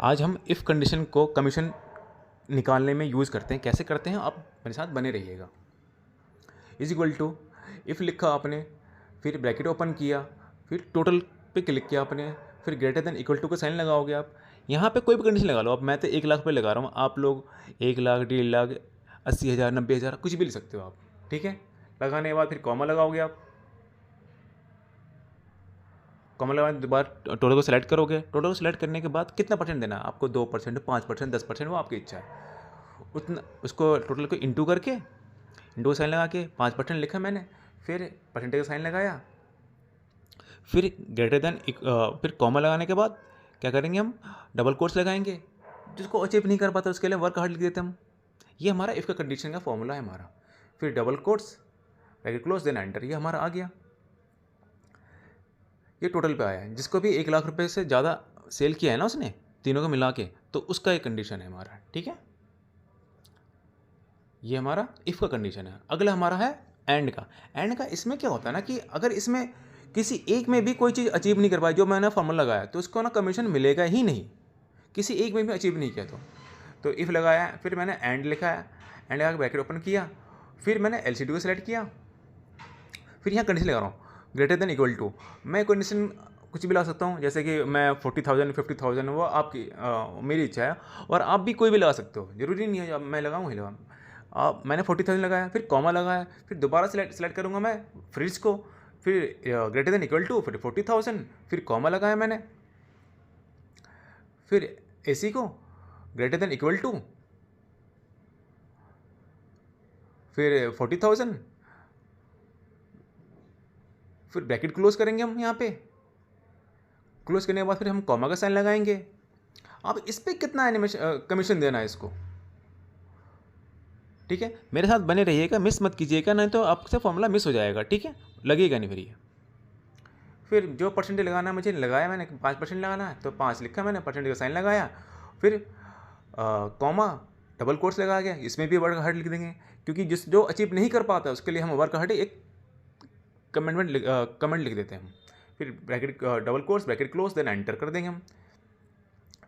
आज हम if condition को कमीशन निकालने में यूज़ करते हैं। कैसे करते हैं आप मेरे साथ बने रहिएगा। इज इक्वल टू इफ़ लिखा आपने, फिर ब्रैकेट ओपन किया, फिर टोटल पे क्लिक किया आपने, फिर ग्रेटर देन इक्वल टू का साइन लगाओगे आप। यहाँ पे कोई भी कंडीशन लगा लो आप। मैं तो 1 लाख रुपये लगा रहा हूँ, आप लोग 1 लाख, 1.5 लाख, 80,000, 90,000 कुछ भी ले सकते हो आप। ठीक है, लगाने के बाद फिर कॉमा लगाओगे आप। कॉमा लगाने के बाद टोटल को सेलेक्ट करोगे। टोटल को सेलेक्ट करने के बाद कितना परसेंट देना है आपको, 2%, 5%, 10%, वो आपकी इच्छा है। उतना उसको टोटल को इंटू करके, इंटू साइन लगा के 5% लिखा मैंने, फिर परसेंटेज का साइन लगाया, फिर ग्रेटर देन फिर कॉमा लगाने के बाद क्या करेंगे हम, डबल कोट्स लगाएंगे। जिसको अचीव नहीं कर पाता उसके लिए वर्क हार्ड लिख देते हम। ये हमारा इफ़ का कंडीशन का फॉर्मूला है हमारा। फिर double quotes, bracket close, then enter, ये हमारा आ गया। ये टोटल पे आया है। जिसको भी 1 लाख रुपए से ज़्यादा सेल किया है ना उसने, तीनों को मिला के, तो उसका एक कंडीशन है हमारा। ठीक है, ये हमारा इफ़ का कंडीशन है। अगला हमारा है एंड का। एंड का इसमें क्या होता है ना कि अगर इसमें किसी एक में भी कोई चीज़ अचीव नहीं कर पाई, जो मैंने फॉर्मूला लगाया, तो उसको ना कमीशन मिलेगा ही नहीं। किसी एक में भी अचीव नहीं किया तो इफ़ लगाया, फिर मैंने एंड लिखा है, एंड लगा के ब्रैकेट ओपन किया, फिर मैंने एलसीडी को सेलेक्ट किया, फिर यहाँ कंडीशन लगा रहा हूँ ग्रेटर देन इक्वल टू। मैं कंडीशन कुछ भी लगा सकता हूँ, जैसे कि मैं 40,000, 50,000, वो आपकी मेरी इच्छा है। और आप भी कोई भी लगा सकते हो, जरूरी नहीं है जब मैं लगाऊँ ही लगाऊँ। मैंने 40,000 लगाया, फिर कॉमा लगाया, फिर दोबारा सेलेक्ट करूँगा मैं फ्रिज को, फिर ग्रेटर देन इक्वल टू, फिर 40,000, फिर कॉमा लगाया मैंने, फिर एसी को ग्रेटर देन इक्वल टू, फिर 40,000, फिर ब्रैकेट क्लोज करेंगे हम। यहाँ पे क्लोज करने के बाद फिर हम कॉमा का साइन लगाएंगे। अब इस पर कितना एनिमेशन कमीशन देना है इसको। ठीक है, मेरे साथ बने रहिएगा, मिस मत कीजिएगा, नहीं तो आपसे फॉर्मूला मिस हो जाएगा। ठीक है, लगेगा नहीं फिर ये। फिर जो परसेंटेज लगाना है मुझे लगाया मैंने, 5% लगाना है तो 5 लिखा मैंने, परसेंटेज का साइन लगाया, फिर कॉमा, डबल कोट्स लगा गया। इसमें भी वर्क हार्ड लिख देंगे, क्योंकि जो अचीव नहीं कर पाता उसके लिए हम वर्क हार्ड एक कमेंट लिख देते हैं हम। फिर bracket double quotes, bracket close, then enter कर देंगे हम।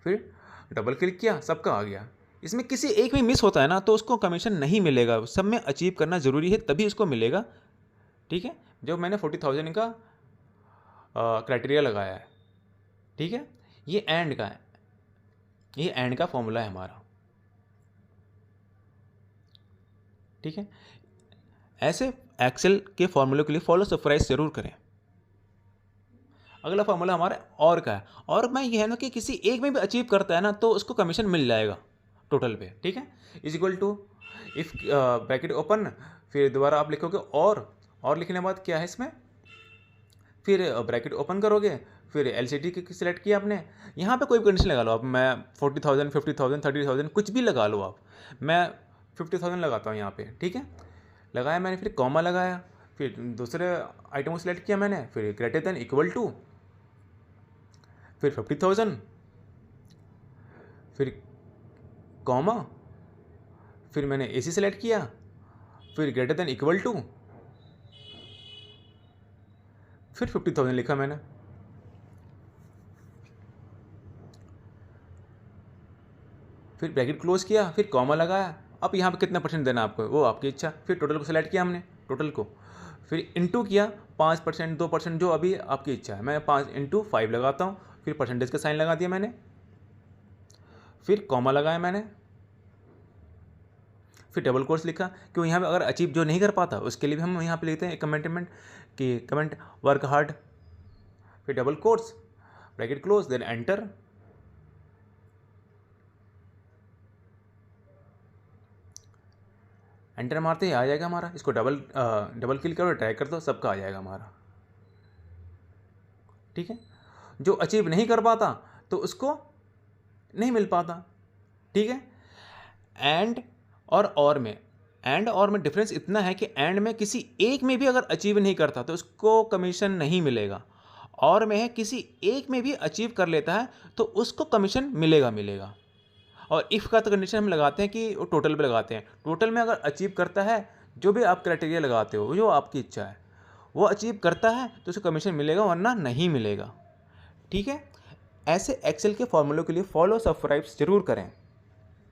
फिर डबल क्लिक किया, सबका आ गया। इसमें किसी एक में मिस होता है ना तो उसको कमीशन नहीं मिलेगा। सब में अचीव करना ज़रूरी है, तभी उसको मिलेगा। ठीक है, जो मैंने 40,000 का क्राइटेरिया लगाया है। ठीक है, ये एंड का है, ये एंड का फॉर्मूला है हमारा। ठीक है, ऐसे एक्सेल के फॉर्मूले के लिए फॉलो सब्सक्राइब जरूर करें। अगला फॉर्मूला हमारा और का है। और मैं ये है ना कि किसी एक में भी अचीव करता है ना तो उसको कमीशन मिल जाएगा टोटल पे। ठीक है, is equal to if bracket open, फिर दोबारा आप लिखोगे और लिखने के बाद क्या है इसमें, फिर ब्रैकेट ओपन करोगे, फिर एलसीडी की सिलेक्ट किया आपने। यहाँ पे कोई भी कंडीशन लगा लो आप, मैं 40,000, 50,000, 30,000 कुछ भी लगा लो आप। मैं 50,000 लगाता हूँ यहाँ पे। ठीक है, लगाया मैंने, फिर कॉमा लगाया, फिर दूसरे आइटम को सिलेक्ट किया मैंने, फिर ग्रेटर देन इक्वल टू, फिर 50,000, फिर कॉमा, फिर मैंने एसी सेलेक्ट किया, फिर ग्रेटर देन इक्वल टू, फिर 50,000 लिखा मैंने, फिर ब्रैकेट क्लोज किया, फिर कॉमा लगाया। अब यहाँ पे कितना परसेंट देना आपको वो आपकी इच्छा। फिर टोटल को सेलेक्ट किया हमने, टोटल को फिर इंटू किया, 5%, 2%, जो अभी आपकी इच्छा है। मैं 5 × 5 लगाता हूँ, फिर परसेंटेज का साइन लगा दिया मैंने, फिर कॉमा लगाया मैंने, फिर डबल कोर्स लिखा, क्यों यहाँ पे अगर अचीव जो नहीं कर पाता उसके लिए भी हम यहाँ पे लिखते हैं कमेंटमेंट कि कमेंट वर्क हार्ड, फिर double quotes, bracket close, then enter. Enter मारते ही आ जाएगा हमारा। इसको डबल क्लिक करो, ट्राई कर दो, सबका आ जाएगा हमारा। ठीक है, जो अचीव नहीं कर पाता तो उसको नहीं मिल पाता। ठीक है, एंड और में डिफरेंस इतना है कि एंड में किसी एक में भी अगर अचीव नहीं करता तो उसको कमीशन नहीं मिलेगा। और में है किसी एक में भी अचीव कर लेता है तो उसको कमीशन मिलेगा। और इफ़ का तो कंडीशन हम लगाते हैं कि वो टोटल पे लगाते हैं। टोटल में अगर अचीव करता है, जो भी आप क्राइटेरिया लगाते हो, जो आपकी इच्छा है, वो अचीव करता है तो उसको कमीशन मिलेगा, वरना नहीं मिलेगा। ठीक है, ऐसे एक्सेल के फॉर्मूलों के लिए फॉलो सब्सक्राइब्स जरूर करें।